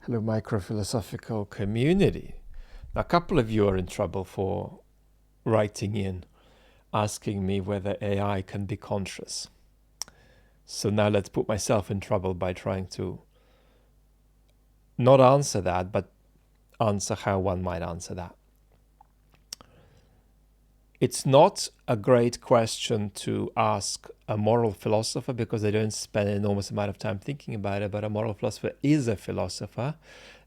Hello, microphilosophical community. Now, a couple of you are in trouble for writing in, asking me whether AI can be conscious. So now let's put myself in trouble by trying to not answer that, but answer how one might answer that. It's not a great question to ask a moral philosopher because they don't spend an enormous amount of time thinking about it, but a moral philosopher is a philosopher,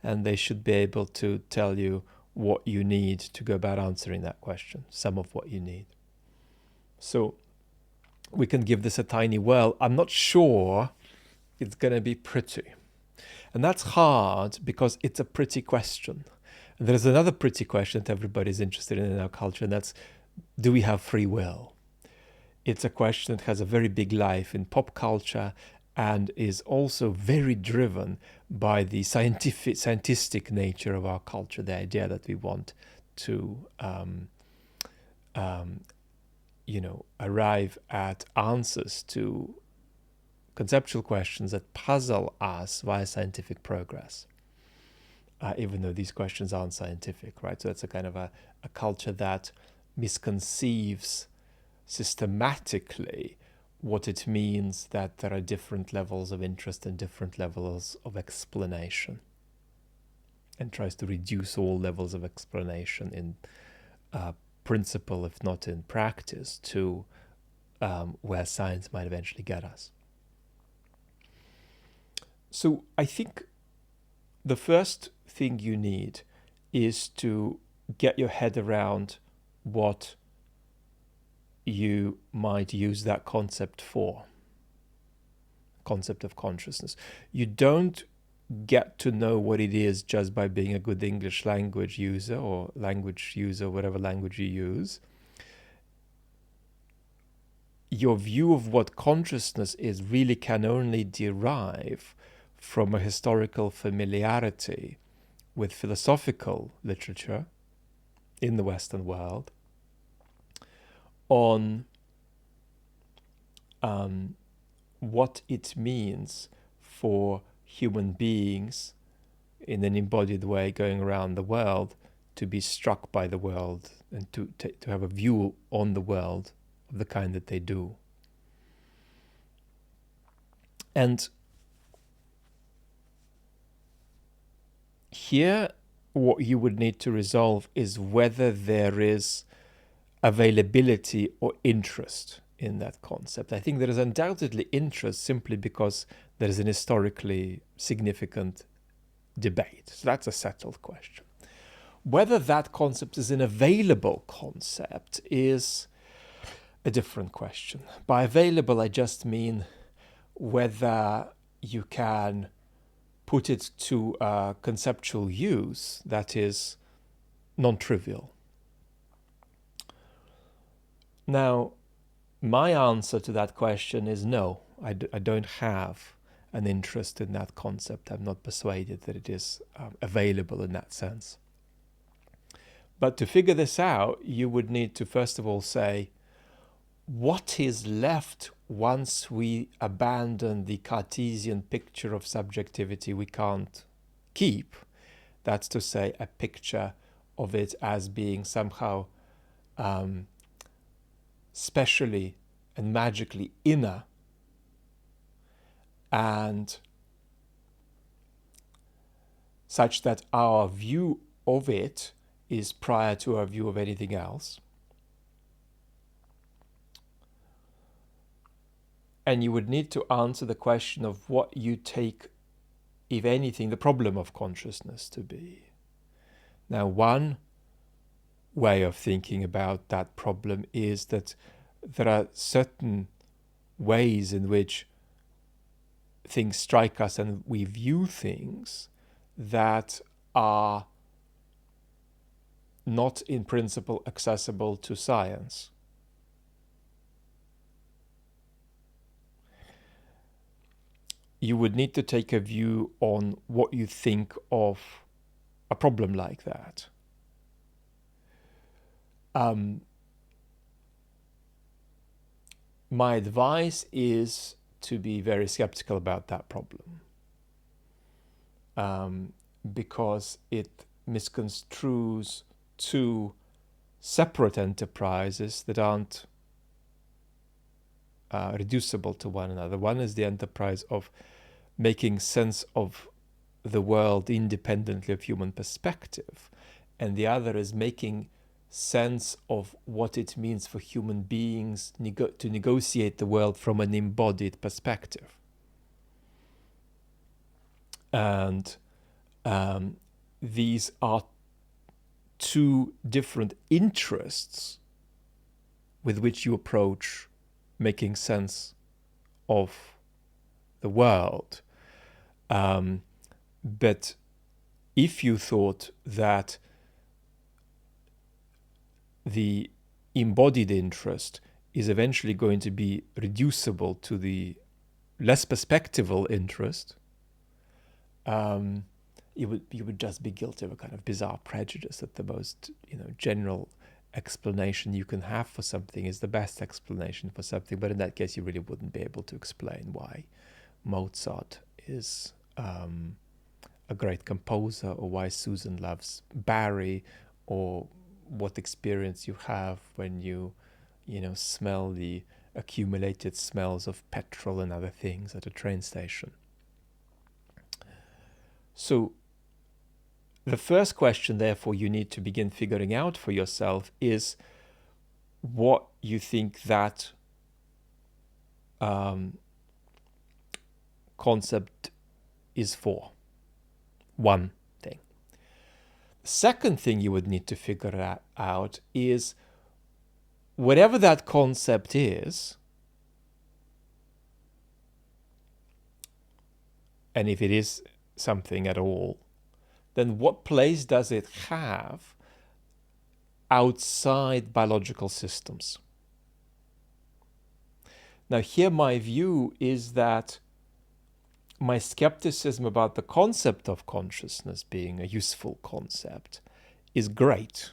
and they should be able to tell you what you need to go about answering that question, some of what you need. So we can give this a tiny whirl. I'm not sure it's going to be pretty. And that's hard because it's a pretty question. And there's another pretty question that everybody's interested in our culture, and that's, do we have free will? It's a question that has a very big life in pop culture and is also very driven by the scientific nature of our culture, the idea that we want to arrive at answers to conceptual questions that puzzle us via scientific progress, even though these questions aren't scientific, right? So it's a kind of a culture that misconceives systematically what it means that there are different levels of interest and different levels of explanation, and tries to reduce all levels of explanation in principle, if not in practice, to where science might eventually get us. So I think the first thing you need is to get your head around what you might use that concept for, concept of consciousness. You don't get to know what it is just by being a good English language user, whatever language you use. Your view of what consciousness is really can only derive from a historical familiarity with philosophical literature in the Western world on what it means for human beings in an embodied way going around the world to be struck by the world and to have a view on the world of the kind that they do. And here, what you would need to resolve is whether there is availability or interest in that concept. I think there is undoubtedly interest simply because there is an historically significant debate. So that's a settled question. Whether that concept is an available concept is a different question. By available, I just mean whether you can put it to a conceptual use that is non-trivial. Now, my answer to that question is no. I don't have an interest in that concept. I'm not persuaded that it is available in that sense. But to figure this out, you would need to first of all say, what is left once we abandon the Cartesian picture of subjectivity we can't keep? That's to say, a picture of it as being somehow specially and magically inner, and such that our view of it is prior to our view of anything else. And you would need to answer the question of what you take, if anything, the problem of consciousness to be. Now, one way of thinking about that problem is that there are certain ways in which things strike us and we view things that are not in principle accessible to science. You would need to take a view on what you think of a problem like that. My advice is to be very skeptical about that problem. because it misconstrues two separate enterprises that aren't reducible to one another. One is the enterprise of making sense of the world independently of human perspective, and the other is making sense of what it means for human beings to negotiate the world from an embodied perspective. And these are two different interests with which you approach making sense of the world. But if you thought that the embodied interest is eventually going to be reducible to the less perspectival interest, you would just be guilty of a kind of bizarre prejudice that the most general explanation you can have for something is the best explanation for something. But in that case, you really wouldn't be able to explain why Mozart is a great composer, or why Susan loves Barry, or what experience you have when you smell the accumulated smells of petrol and other things at a train station. So the first question, therefore, you need to begin figuring out for yourself is what you think that concept is for. One thing. The second thing you would need to figure out is whatever that concept is, and if it is something at all, then what place does it have outside biological systems? Now, here my view is that my skepticism about the concept of consciousness being a useful concept is great,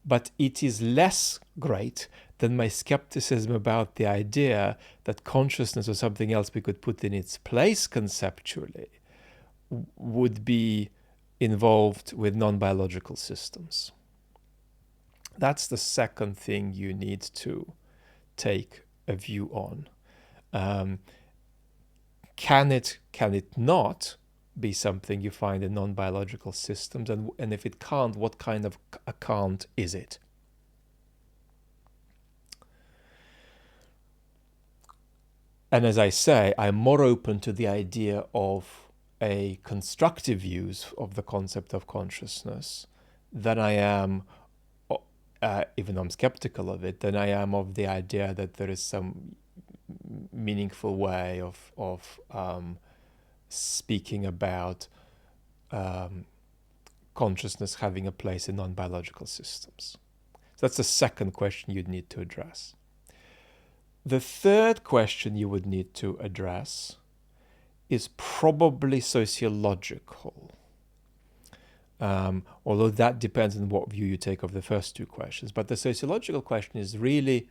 but it is less great than my skepticism about the idea that consciousness or something else we could put in its place conceptually would be involved with non-biological systems. That's the second thing you need to take a view on. Can it not be something you find in non-biological systems? And if it can't, what kind of a can't is it? And as I say, I'm more open to the idea of a constructive use of the concept of consciousness than I am, even though I'm skeptical of it, than I am of the idea that there is some meaningful way of speaking about consciousness having a place in non-biological systems. So that's the second question you'd need to address. The third question you would need to address is probably sociological. Although that depends on what view you take of the first two questions. But the sociological question is really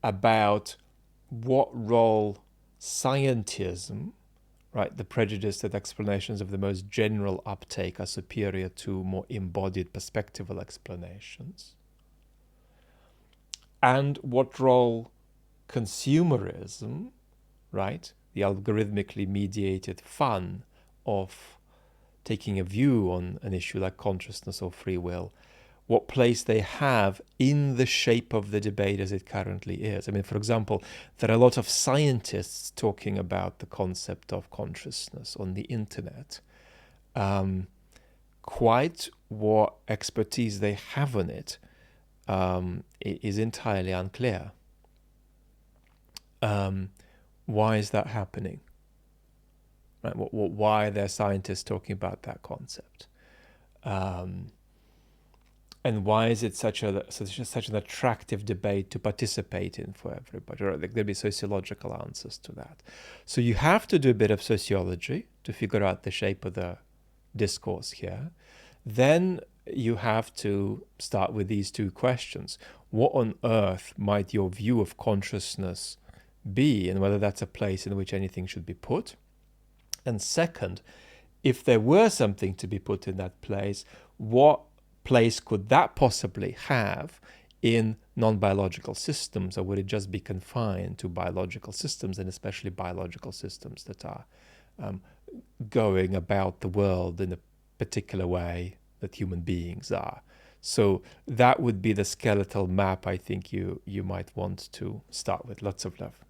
about what role scientism, right, the prejudice that explanations of the most general uptake are superior to more embodied perspectival explanations, and what role consumerism, right, the algorithmically mediated fun of taking a view on an issue like consciousness or free will, what place they have in the shape of the debate as it currently is. I mean, for example, there are a lot of scientists talking about the concept of consciousness on the internet. Quite what expertise they have on it is entirely unclear. Why is that happening? Right? Why are there scientists talking about that concept? And why is it such an attractive debate to participate in for everybody? Or there'll be sociological answers to that. So you have to do a bit of sociology to figure out the shape of the discourse here. Then you have to start with these two questions. What on earth might your view of consciousness be, and whether that's a place in which anything should be put? And second, if there were something to be put in that place, what place could that possibly have in non-biological systems, or would it just be confined to biological systems, and especially biological systems that are going about the world in a particular way that human beings are? So that would be the skeletal map I think you might want to start with. Lots of love.